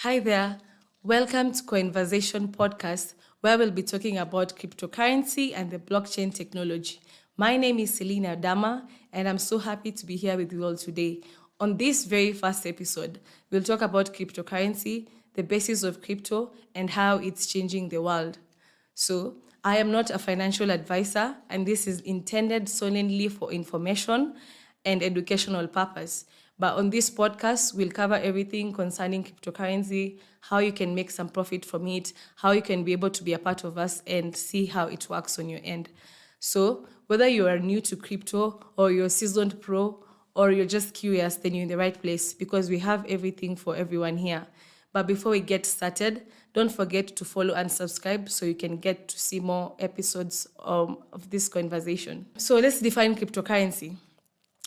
Hi there. Welcome to Conversation Podcast, where we'll be talking about cryptocurrency and the blockchain technology. My name is Selina Dama, and I'm so happy to be here with you all today. On this very first episode, we'll talk about cryptocurrency, the basis of crypto, and how it's changing the world. So, I am not a financial advisor, and this is intended solely for information and educational purpose. But on this podcast, we'll cover everything concerning cryptocurrency, how you can make some profit from it, how you can be able to be a part of us and see how it works on your end. So, whether you are new to crypto or you're a seasoned pro or you're just curious, then you're in the right place because we have everything for everyone here. But before we get started, don't forget to follow and subscribe so you can get to see more episodes of this conversation. So let's define cryptocurrency.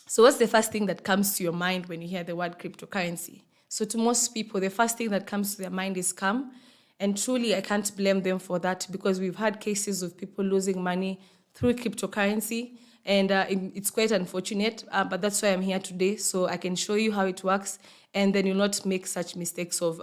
So what's the first thing that comes to your mind when you hear the word cryptocurrency? So to most people, the first thing that comes to their mind is scam. And truly, I can't blame them for that because we've had cases of people losing money through cryptocurrency. And it's quite unfortunate, but that's why I'm here today, so I can show you how it works, and then you'll not make such mistakes of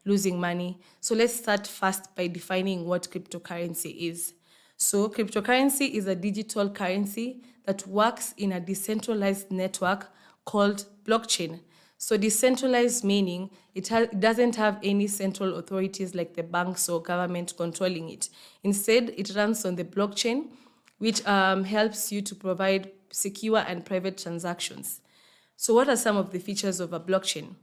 losing money. So let's start first by defining what cryptocurrency is. So cryptocurrency is a digital currency that works in a decentralized network called blockchain. So decentralized meaning it doesn't have any central authorities like the banks or government controlling it. Instead, it runs on the blockchain, which helps you to provide secure and private transactions. So what are some of the features of a blockchain?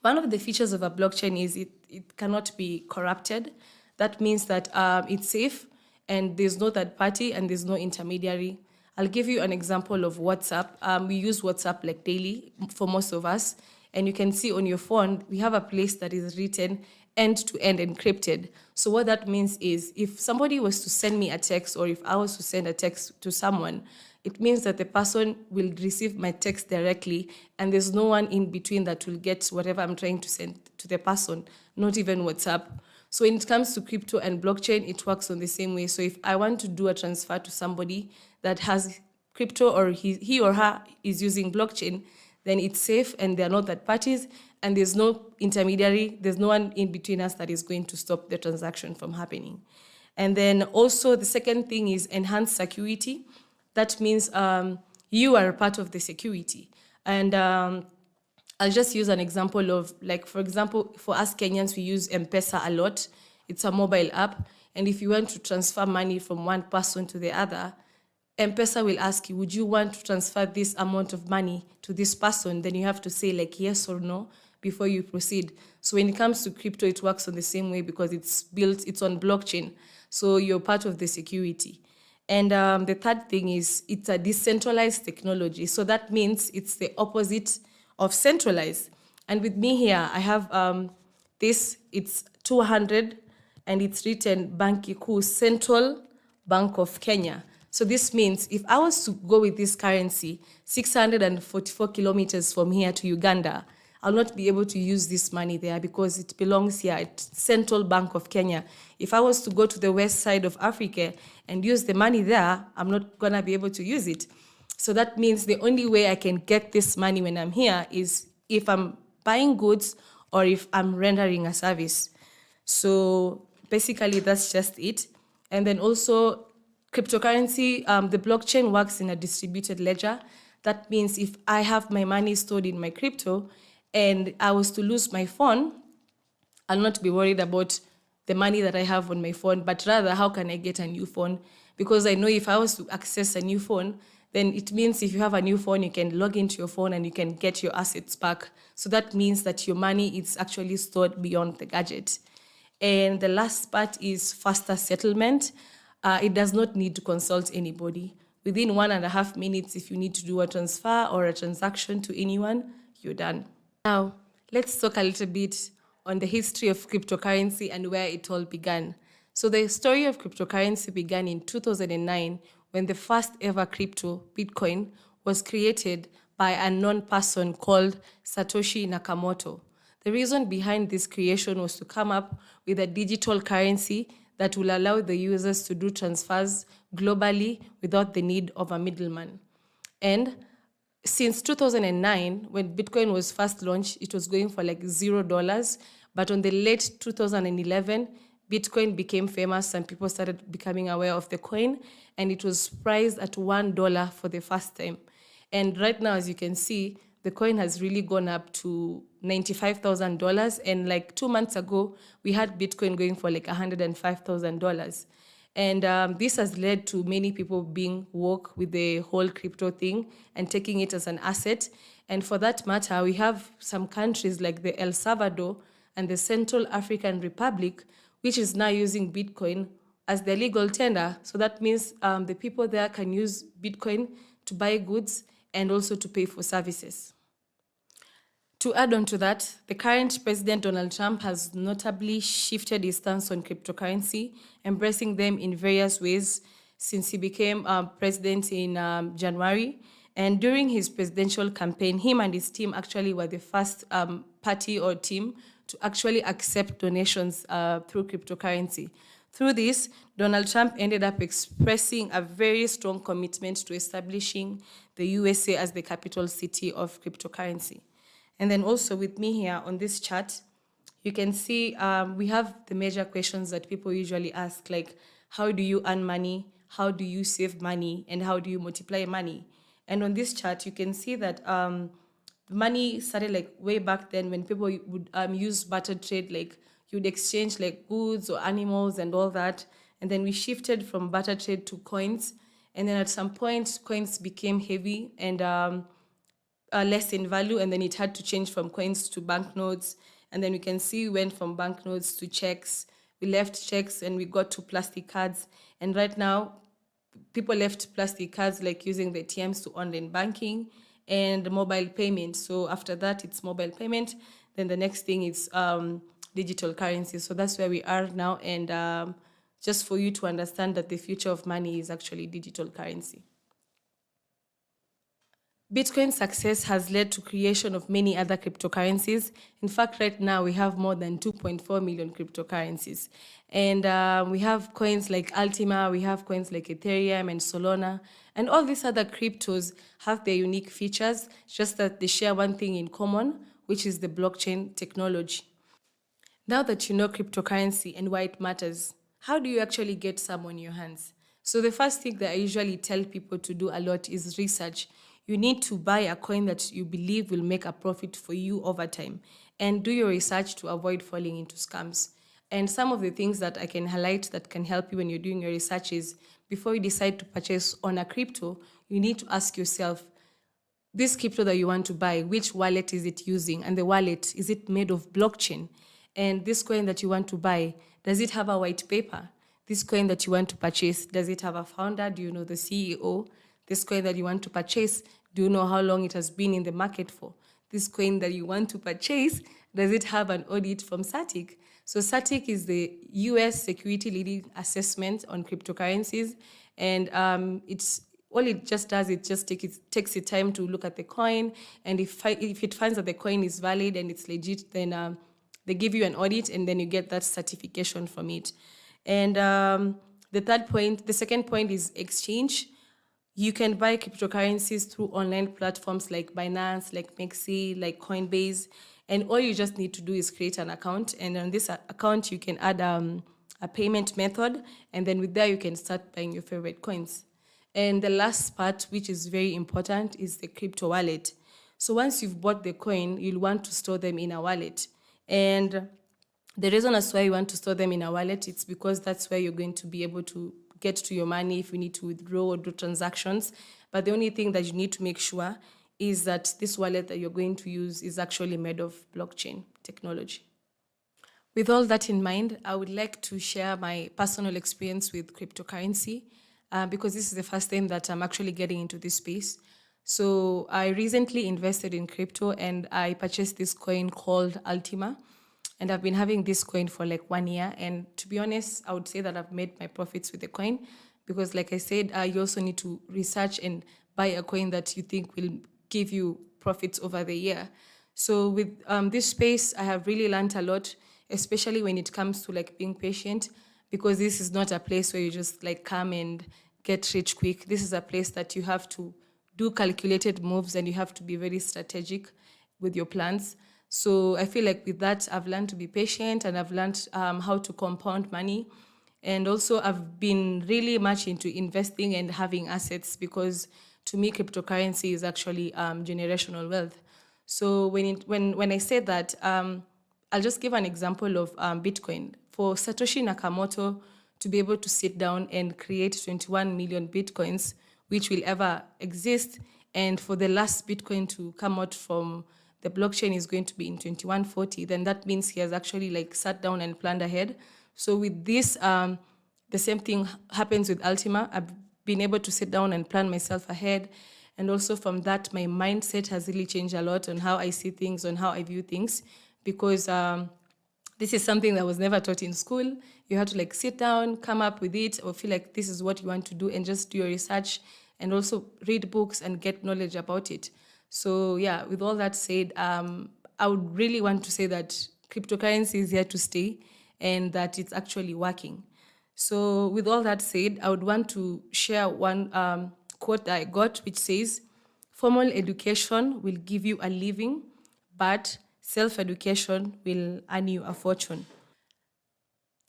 One of the features of a blockchain is it cannot be corrupted. That means that it's safe and there's no third party and there's no intermediary. I'll give you an example of WhatsApp. We use WhatsApp like daily for most of us. And you can see on your phone, we have a place that is written end-to-end encrypted. So what that means is if somebody was to send me a text or if I was to send a text to someone, it means that the person will receive my text directly and there's no one in between that will get whatever I'm trying to send to the person, not even WhatsApp. So when it comes to crypto and blockchain, it works on the same way. So if I want to do a transfer to somebody that has crypto or he or her is using blockchain, then it's safe and there are no third parties and there's no intermediary, there's no one in between us that is going to stop the transaction from happening. And then also the second thing is enhanced security. That means you are a part of the security. And I'll just use an example of, like, for example, for us Kenyans, we use M-Pesa a lot. It's a mobile app. And if you want to transfer money from one person to the other, M-Pesa will ask you, would you want to transfer this amount of money to this person? Then you have to say like yes or no before you proceed. So when it comes to crypto, it works on the same way because it's on blockchain. So you're part of the security. And the third thing is it's a decentralized technology. So that means it's the opposite of centralized. And with me here, I have this, it's 200 and it's written Banki Kuu, Central Bank of Kenya. So this means if I was to go with this currency 644 kilometers from here to Uganda, I'll not be able to use this money there because it belongs here at Central Bank of Kenya. If I was to go to the west side of Africa and use the money there, I'm not going to be able to use it. So that means the only way I can get this money when I'm here is if I'm buying goods or if I'm rendering a service. So basically, that's just it. And then also, cryptocurrency, the blockchain works in a distributed ledger. That means if I have my money stored in my crypto and I was to lose my phone, I'll not be worried about the money that I have on my phone, but rather how can I get a new phone? Because I know if I was to access a new phone, then it means if you have a new phone, you can log into your phone and you can get your assets back. So that means that your money is actually stored beyond the gadget. And the last part is faster settlement. It does not need to consult anybody. Within 1.5 minutes, if you need to do a transfer or a transaction to anyone, you're done. Now, let's talk a little bit on the history of cryptocurrency and where it all began. So the story of cryptocurrency began in 2009 when the first ever crypto, Bitcoin, was created by a known person called Satoshi Nakamoto. The reason behind this creation was to come up with a digital currency that will allow the users to do transfers globally without the need of a middleman. And Since 2009, when Bitcoin was first launched, it was going for like $0. But on the late 2011, Bitcoin became famous and people started becoming aware of the coin, and it was priced at $1 for the first time. And right now, as you can see, the coin has really gone up to $95,000. And like 2 months ago, we had Bitcoin going for like $105,000. And this has led to many people being woke with the whole crypto thing and taking it as an asset. And for that matter, we have some countries like the El Salvador and the Central African Republic, which is now using Bitcoin as their legal tender. So that means the people there can use Bitcoin to buy goods and also to pay for services. To add on to that, the current President Donald Trump has notably shifted his stance on cryptocurrency, embracing them in various ways since he became president in January. And during his presidential campaign, him and his team actually were the first party or team to actually accept donations through cryptocurrency. Through this, Donald Trump ended up expressing a very strong commitment to establishing the USA as the capital city of cryptocurrency. And then also with me here on this chart, you can see we have the major questions that people usually ask, like how do you earn money, how do you save money, and how do you multiply money? And on this chart, you can see that money started like way back then when people would use barter trade, like you'd exchange like goods or animals and all that. And then we shifted from barter trade to coins. And then at some point, coins became heavy and less in value, and then it had to change from coins to banknotes. And then we can see we went from banknotes to checks. We left checks and we got to plastic cards. And right now, people left plastic cards like using the ATMs to online banking and mobile payment. So after that, it's mobile payment. Then the next thing is digital currency. So that's where we are now. And just for you to understand that the future of money is actually digital currency. Bitcoin's success has led to creation of many other cryptocurrencies. In fact, right now we have more than 2.4 million cryptocurrencies. And we have coins like Ultima, we have coins like Ethereum and Solana. And all these other cryptos have their unique features, just that they share one thing in common, which is the blockchain technology. Now that you know cryptocurrency and why it matters, how do you actually get some on your hands? So the first thing that I usually tell people to do a lot is research. You need to buy a coin that you believe will make a profit for you over time, and do your research to avoid falling into scams. And some of the things that I can highlight that can help you when you're doing your research is, before you decide to purchase on a crypto, you need to ask yourself, this crypto that you want to buy, which wallet is it using? And the wallet, is it made of blockchain? And this coin that you want to buy, does it have a white paper? This coin that you want to purchase, does it have a founder? Do you know the CEO? This coin that you want to purchase, do you know how long it has been in the market for? This coin that you want to purchase, does it have an audit from SATIC? So SATIC is the US security leading assessment on cryptocurrencies. And it's all it just does, it just takes the time to look at the coin. And if it finds that the coin is valid and it's legit, then they give you an audit and then you get that certification from it. And the second point is exchange. You can buy cryptocurrencies through online platforms like Binance, like Mexi, like Coinbase, and all you just need to do is create an account. And on this account, you can add a payment method, and then with there, you can start buying your favorite coins. And the last part, which is very important, is the crypto wallet. So once you've bought the coin, you'll want to store them in a wallet. And the reason as why you want to store them in a wallet, it's because that's where you're going to be able to get to your money if you need to withdraw or do transactions. But the only thing that you need to make sure is that this wallet that you're going to use is actually made of blockchain technology. With all that in mind, I would like to share my personal experience with cryptocurrency because this is the first time that I'm actually getting into this space. So I recently invested in crypto and I purchased this coin called Ultima. And I've been having this coin for like 1 year. And to be honest, I would say that I've made my profits with the coin because, like I said, you also need to research and buy a coin that you think will give you profits over the year. So with this space, I have really learned a lot, especially when it comes to like being patient, because this is not a place where you just like come and get rich quick. This is a place that you have to do calculated moves and you have to be very strategic with your plans. So I feel like with that, I've learned to be patient, and I've learned how to compound money. And also, I've been really much into investing and having assets, because to me, cryptocurrency is actually generational wealth. So when I say that, I'll just give an example of Bitcoin. For Satoshi Nakamoto to be able to sit down and create 21 million Bitcoins, which will ever exist, and for the last Bitcoin to come out from the blockchain is going to be in 2140, then that means he has actually like sat down and planned ahead. So with this, the same thing happens with Ultima. I've been able to sit down and plan myself ahead. And also from that, my mindset has really changed a lot on how I see things, on how I view things, because this is something that was never taught in school. You have to like sit down, come up with it, or feel like this is what you want to do, and just do your research and also read books and get knowledge about it. So yeah, with all that said, I would really want to say that cryptocurrency is here to stay and that it's actually working. So with all that said, I would want to share one quote that I got, which says, "Formal education will give you a living, but self-education will earn you a fortune."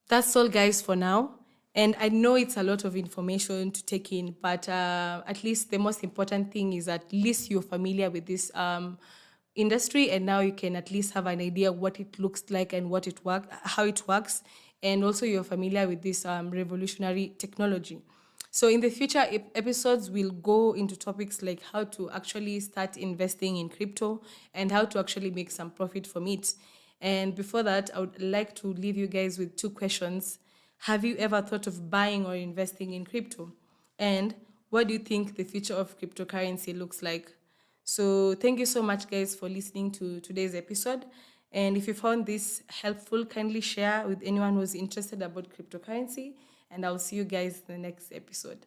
That's all, guys, for now. And I know it's a lot of information to take in, but at least the most important thing is at least you're familiar with this industry, and now you can at least have an idea what it looks like and how it works, and also you're familiar with this revolutionary technology. So in the future episodes, we'll go into topics like how to actually start investing in crypto and how to actually make some profit from it. And before that, I would like to leave you guys with two questions. Have you ever thought of buying or investing in crypto? And what do you think the future of cryptocurrency looks like? So thank you so much, guys, for listening to today's episode. And if you found this helpful, kindly share with anyone who's interested about cryptocurrency. And I'll see you guys in the next episode.